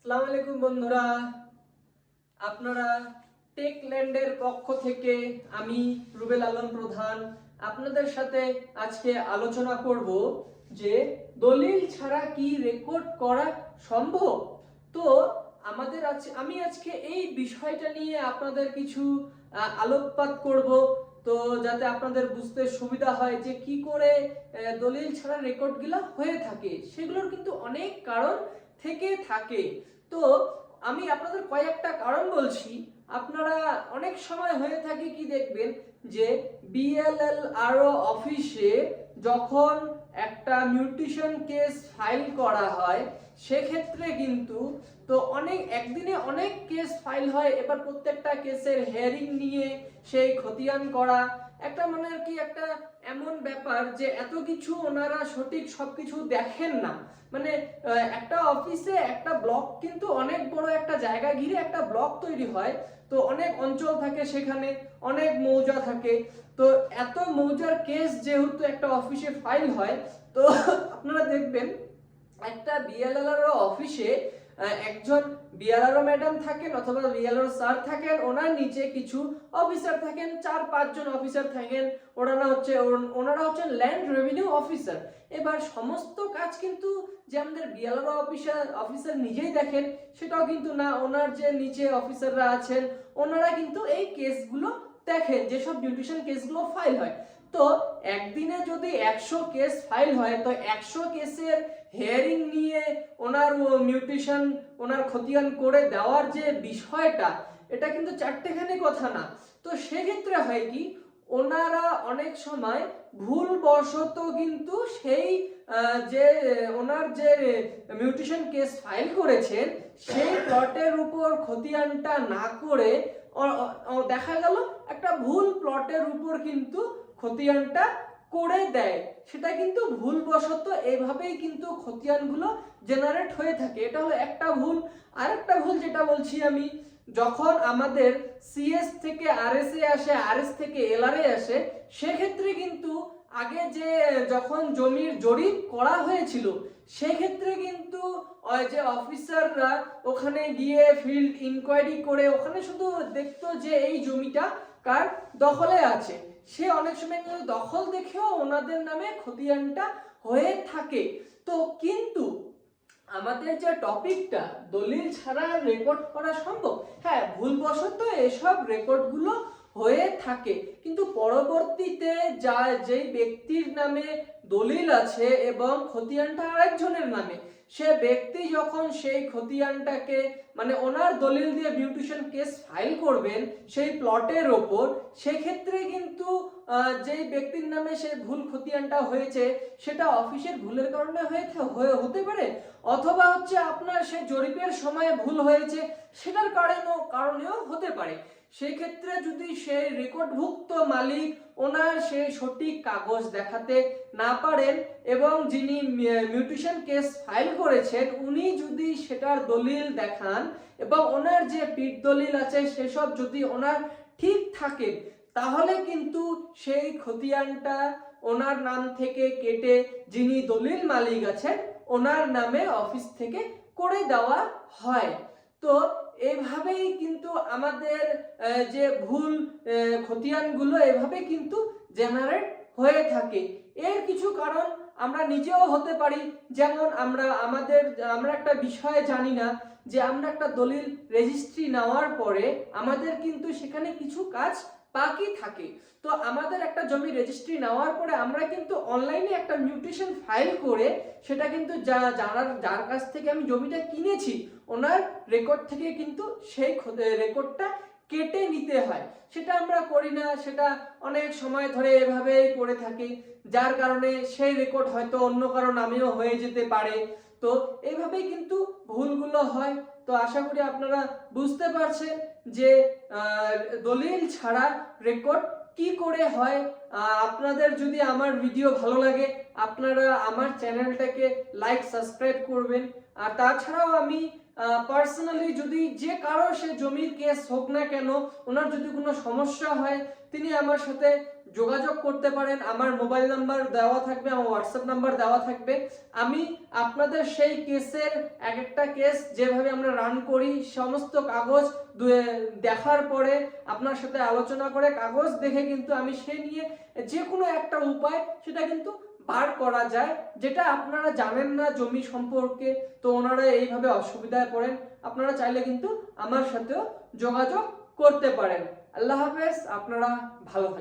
আসসালামু আলাইকুম বন্ধুরা, আপনারা টেকল্যান্ডের পক্ষ থেকে আমি রুবেল আলম প্রধান আপনাদের সাথে আজকে আলোচনা করব যে দলিল ছাড়া কি রেকর্ড করা সম্ভব। তো আমি আজকে এই বিষয়টা নিয়ে আপনাদের কিছু আলোকপাত করব, তো যাতে আপনাদের বুঝতে সুবিধা হয় যে কি করে দলিল ছাড়া রেকর্ডগুলো হয়ে থাকে। সেগুলোর কিন্তু অনেক কারণ থেকে থাকে। তো আমি আপনাদের কয়েকটা কারণ বলছি। আপনারা অনেক সময় হয়ে থাকে কি দেখবেন যে বিএলএলআরও অফিসে যখন একটা মিউটেশন কেস ফাইল করা হয় সেক্ষেত্রে কিন্তু তো একদিনে অনেক কেস ফাইল হয়। এবার প্রত্যেকটা কেসের হেয়ারিং নিয়ে সেই খতিয়ান করা একটা মানে আর কি একটা এমন ব্যাপার যে এত কিছু ওনারা সঠিক সবকিছু দেখেন না। মানে একটা অফিসে একটা ব্লক কিন্তু অনেক বড় একটা জায়গা ঘিরে একটা ব্লক তৈরি হয়, তো অনেক অঞ্চল থাকে, সেখানে অনেক মৌজা থাকে। তো এত মৌজার কেস যেহেতু একটা অফিসে ফাইল হয়, তো আপনারা দেখবেন একটা বিএলআরও অফিসে একজন বিএলআরও ম্যাডাম থাকেন অথবা বিএলআরও স্যার থাকেন, ওনার নিচে কিছু অফিসার থাকেন, 4-5 জন অফিসার থাকেন। ওনারা হচ্ছেন ল্যান্ড রেভিনিউ অফিসার। এবার সমস্ত কাজ কিন্তু যে আমাদের বিএলআরও অফিসার নিজেই দেখেন সেটাও কিন্তু না, ওনার যে নিচে অফিসাররা আছেন ওনারা কিন্তু এই কেসগুলো দেখেন, যেসব মিউটেশন কেসগুলো ফাইল হয়। তো একদিনে যদি 100 কেস ফাইল হয়, তো 100 কেসের হেয়ারিং নিয়ে ওনার খতিয়ান করে দেওয়ার যে বিষয়টা, এটা কিন্তু চারটেখানি কথা না। তো সেক্ষেত্রে হয় কি, ওনারা অনেক সময় ভুলবশত কিন্তু সেই যে ওনার যে মিউটেশন কেস ফাইল করেছেন সেই প্লটের উপর খতিয়ানটা না করে দেখা গেল একটা ভুল প্লটের উপর কিন্তু খতিয়ানটা করে দেয়। সেটা কিন্তু ভুলবশত এভাবেই কিন্তু খতিয়ানগুলো জেনারেট হয়ে থাকে। এটা হলো একটা ভুল। আরেকটা ভুল যেটা বলছি আমি, যখন আমাদের সিএস থেকে আরএস এ আসে, আরএস থেকে এলআরএ আসে, সেক্ষেত্রে কিন্তু আগে যখন জমির জরিপ করা হয়েছিল সেক্ষেত্রে কিন্তু যে অফিসাররা ওখানে গিয়ে ফিল্ড ইনকোয়ারি করে ওখানে শুধু দেখতো যে এই জমিটা কার দখলে আছে। সে অনেক সময় কিন্তু দখল দেখেও ওনাদের নামে খতিয়ানটা হয়ে থাকে। তো কিন্তু আমাদের যে টপিকটা দলিল ছাড়া রেকর্ড করা সম্ভব, হ্যাঁ ভুলবশত এসব রেকর্ডগুলো হয়ে থাকে, কিন্তু পরবর্তীতে যেই ব্যক্তির নামে দলিল আছে এবং খতিয়ানটা আরেকজনের নামে, সে ব্যক্তি যখন সেই খতিয়ানটাকে মানে ওনার দলিল দিয়ে মিউটেশন কেস ফাইল করবেন সেই প্লটের ওপর, সেক্ষেত্রে কিন্তু যেই ব্যক্তির নামে সে ভুল খতিয়ানটা হয়েছে সেটা অফিসের ভুলের কারণে হতে পারে, অথবা হচ্ছে আপনার সে জরিপের সময় ভুল হয়েছে সেটার কারণেও হতে পারে। সেই ক্ষেত্রে যদি সেই রেকর্ডভুক্ত মালিক ওনার সেই সঠিক কাগজ দেখাতে না পারেন এবং যিনি মিউটেশন কেস ফাইল করেছেন উনি যদি সেটার দলিল দেখান এবং ওনার যে পিঠ দলিল আছে সেসব যদি ওনার ঠিক থাকে, তাহলে কিন্তু সেই খতিয়ানটা ওনার নাম থেকে কেটে যিনি দলিল মালিক আছেন ওনার নামে অফিস থেকে করে দেওয়া হয়। তো এইভাবেই কিন্তু আমাদের যে ভুল খতিয়ানগুলো এভাবে কিন্তু জেনারেট হয়ে থাকে। এর কিছু কারণ আমরা নিজেও হতে পারি, যেমন আমরা একটা বিষয় জানি না যে আমরা একটা দলিল রেজিস্ট্রি নেওয়ার পরে আমাদের কিন্তু সেখানে কিছু কাজ বাকি থাকে। তো আমাদের একটা জমি রেজিস্ট্রি নেওয়ার পরে আমরা কিন্তু অনলাইনে একটা মিউটেশন ফাইল করে সেটা কিন্তু যার কাছ থেকে আমি জমিটা কিনেছি ওনার রেকর্ড থেকে কিন্তু সেই রেকর্ডটা কেটে নিতে হয়। সেটা আমরা করি না, সেটা অনেক সময় ধরে এভাবেই পড়ে থাকে, যার কারণে সেই রেকর্ড হয়তো অন্য কারো নামেও হয়ে যেতে পারে। তো এইভাবেই কিন্তু ভুলগুলো হয়। তো আশা করি আপনারা বুঝতে পারছেন যে দলিল ছাড়া রেকর্ড কি করে হয়। আপনাদের যদি আমার ভিডিও ভালো লাগে আপনারা আমার চ্যানেলটাকে লাইক সাবস্ক্রাইব করবেন। আর তাছাড়াও আমি পার্সোনালি যদি যে কারো সে জমির কেস হোক না কেন, ওনার যদি কোনো সমস্যা হয় তিনি আমার সাথে যোগাযোগ করতে পারেন। আমার মোবাইল নাম্বার দেওয়া থাকবে, আমার হোয়াটসঅ্যাপ নাম্বার দেওয়া থাকবে। আমি আপনাদের সেই কেসের এক একটা কেস যেভাবে আমরা রান করি, সমস্ত কাগজ দেখার পরে আপনার সাথে আলোচনা করে কাগজ দেখে কিন্তু আমি সে নিয়ে যে কোনো একটা উপায় সেটা কিন্তু বার করা যায়, যেটা আপনারা জানেন না জমি সম্পর্কে, তো ওনারা এইভাবে অসুবিধায় পড়েন, আপনারা চাইলে কিন্তু আমার সাথেও যোগাযোগ করতে পারেন। আল্লাহ হাফেজ, আপনারা ভালো থাকবেন।